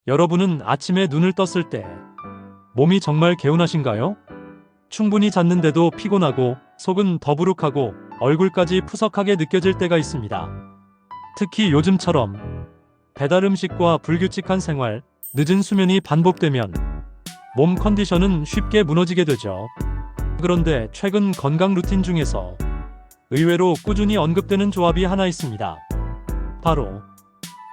여러분은 아침에 눈을 떴을 때 몸이 정말 개운하신가요? 충분히 잤는데도 피곤하고 속은 더부룩하고 얼굴까지 푸석하게 느껴질 때가 있습니다. 특히 요즘처럼 배달 음식과 불규칙한 생활, 늦은 수면이 반복되면 몸 컨디션은 쉽게 무너지게 되죠. 그런데 최근 건강 루틴 중에서 의외로 꾸준히 언급되는 조합이 하나 있습니다. 바로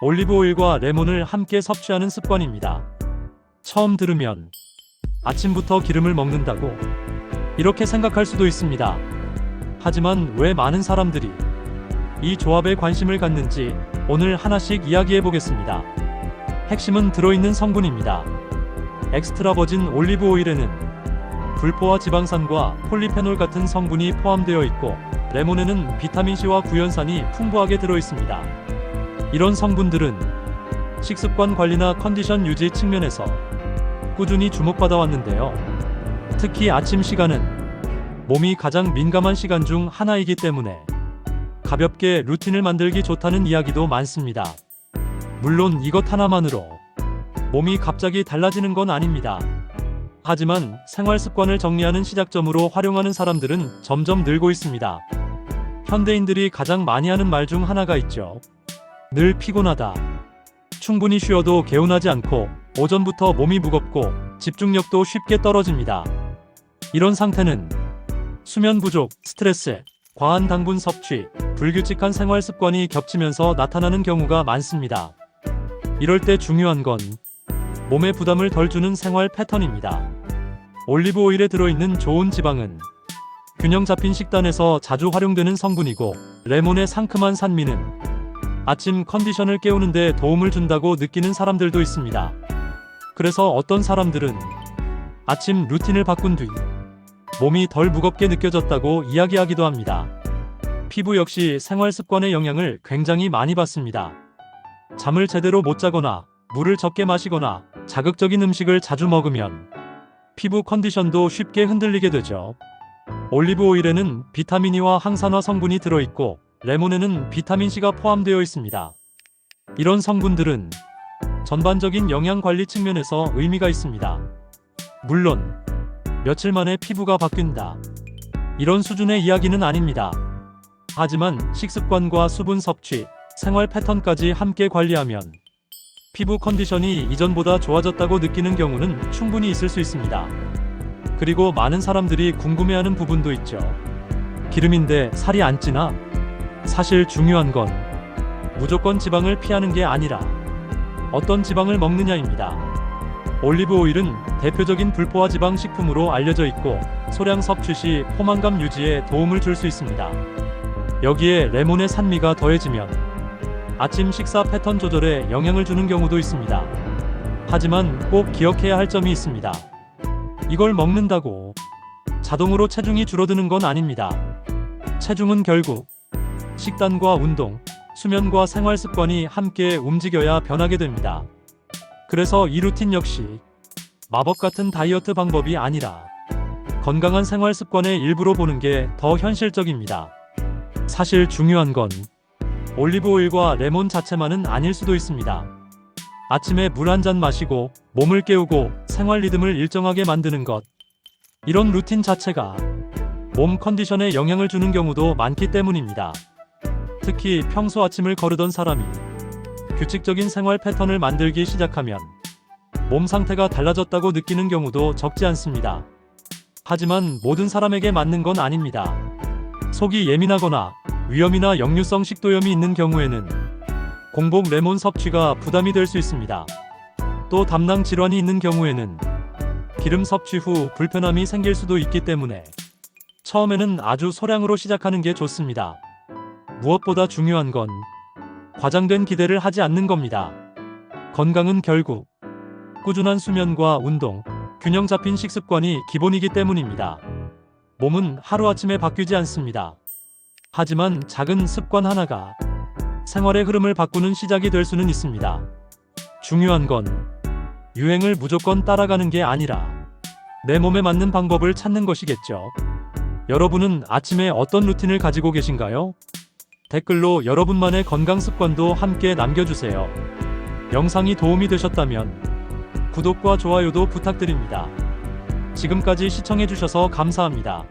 올리브 오일과 레몬을 함께 섭취하는 습관입니다. 처음 들으면 아침부터 기름을 먹는다고 이렇게 생각할 수도 있습니다. 하지만 왜 많은 사람들이 이 조합에 관심을 갖는지 오늘 하나씩 이야기해 보겠습니다. 핵심은 들어있는 성분입니다. 엑스트라 버진 올리브 오일에는 불포화 지방산과 폴리페놀 같은 성분이 포함되어 있고, 레몬에는 비타민C와 구연산이 풍부하게 들어있습니다. 이런 성분들은 식습관 관리나 컨디션 유지 측면에서 꾸준히 주목받아 왔는데요. 특히 아침 시간은 몸이 가장 민감한 시간 중 하나이기 때문에 가볍게 루틴을 만들기 좋다는 이야기도 많습니다. 물론 이것 하나만으로 몸이 갑자기 달라지는 건 아닙니다. 하지만 생활 습관을 정리하는 시작점으로 활용하는 사람들은 점점 늘고 있습니다. 현대인들이 가장 많이 하는 말 중 하나가 있죠. 늘 피곤하다. 충분히 쉬어도 개운하지 않고 오전부터 몸이 무겁고 집중력도 쉽게 떨어집니다. 이런 상태는 수면 부족, 스트레스, 과한 당분 섭취, 불규칙한 생활 습관이 겹치면서 나타나는 경우가 많습니다. 이럴 때 중요한 건 몸에 부담을 덜 주는 생활 패턴입니다. 올리브 오일에 들어있는 좋은 지방은 균형 잡힌 식단에서 자주 활용되는 성분이고, 레몬의 상큼한 산미는 아침 컨디션을 깨우는 데 도움을 준다고 느끼는 사람들도 있습니다. 그래서 어떤 사람들은 아침 루틴을 바꾼 뒤 몸이 덜 무겁게 느껴졌다고 이야기하기도 합니다. 피부 역시 생활 습관의 영향을 굉장히 많이 받습니다. 잠을 제대로 못 자거나 물을 적게 마시거나 자극적인 음식을 자주 먹으면 피부 컨디션도 쉽게 흔들리게 되죠. 올리브 오일에는 비타민E와 항산화 성분이 들어있고, 레몬에는 비타민C가 포함되어 있습니다. 이런 성분들은 전반적인 영양 관리 측면에서 의미가 있습니다. 물론 며칠 만에 피부가 바뀐다, 이런 수준의 이야기는 아닙니다. 하지만 식습관과 수분 섭취, 생활 패턴까지 함께 관리하면 피부 컨디션이 이전보다 좋아졌다고 느끼는 경우는 충분히 있을 수 있습니다. 그리고 많은 사람들이 궁금해하는 부분도 있죠. 기름인데 살이 안 찌나? 사실 중요한 건 무조건 지방을 피하는 게 아니라 어떤 지방을 먹느냐입니다. 올리브 오일은 대표적인 불포화 지방 식품으로 알려져 있고, 소량 섭취 시 포만감 유지에 도움을 줄 수 있습니다. 여기에 레몬의 산미가 더해지면 아침 식사 패턴 조절에 영향을 주는 경우도 있습니다. 하지만 꼭 기억해야 할 점이 있습니다. 이걸 먹는다고 자동으로 체중이 줄어드는 건 아닙니다. 체중은 결국 식단과 운동, 수면과 생활 습관이 함께 움직여야 변하게 됩니다. 그래서 이 루틴 역시 마법 같은 다이어트 방법이 아니라 건강한 생활 습관의 일부로 보는 게 더 현실적입니다. 사실 중요한 건 올리브 오일과 레몬 자체만은 아닐 수도 있습니다. 아침에 물 한 잔 마시고 몸을 깨우고 생활 리듬을 일정하게 만드는 것, 이런 루틴 자체가 몸 컨디션에 영향을 주는 경우도 많기 때문입니다. 특히 평소 아침을 거르던 사람이 규칙적인 생활 패턴을 만들기 시작하면 몸 상태가 달라졌다고 느끼는 경우도 적지 않습니다. 하지만 모든 사람에게 맞는 건 아닙니다. 속이 예민하거나 위염이나 역류성 식도염이 있는 경우에는 공복 레몬 섭취가 부담이 될 수 있습니다. 또 담낭 질환이 있는 경우에는 기름 섭취 후 불편함이 생길 수도 있기 때문에 처음에는 아주 소량으로 시작하는 게 좋습니다. 무엇보다 중요한 건 과장된 기대를 하지 않는 겁니다. 건강은 결국 꾸준한 수면과 운동, 균형 잡힌 식습관이 기본이기 때문입니다. 몸은 하루아침에 바뀌지 않습니다. 하지만 작은 습관 하나가 생활의 흐름을 바꾸는 시작이 될 수는 있습니다. 중요한 건 유행을 무조건 따라가는 게 아니라 내 몸에 맞는 방법을 찾는 것이겠죠. 여러분은 아침에 어떤 루틴을 가지고 계신가요? 댓글로 여러분만의 건강 습관도 함께 남겨주세요. 영상이 도움이 되셨다면 구독과 좋아요도 부탁드립니다. 지금까지 시청해주셔서 감사합니다.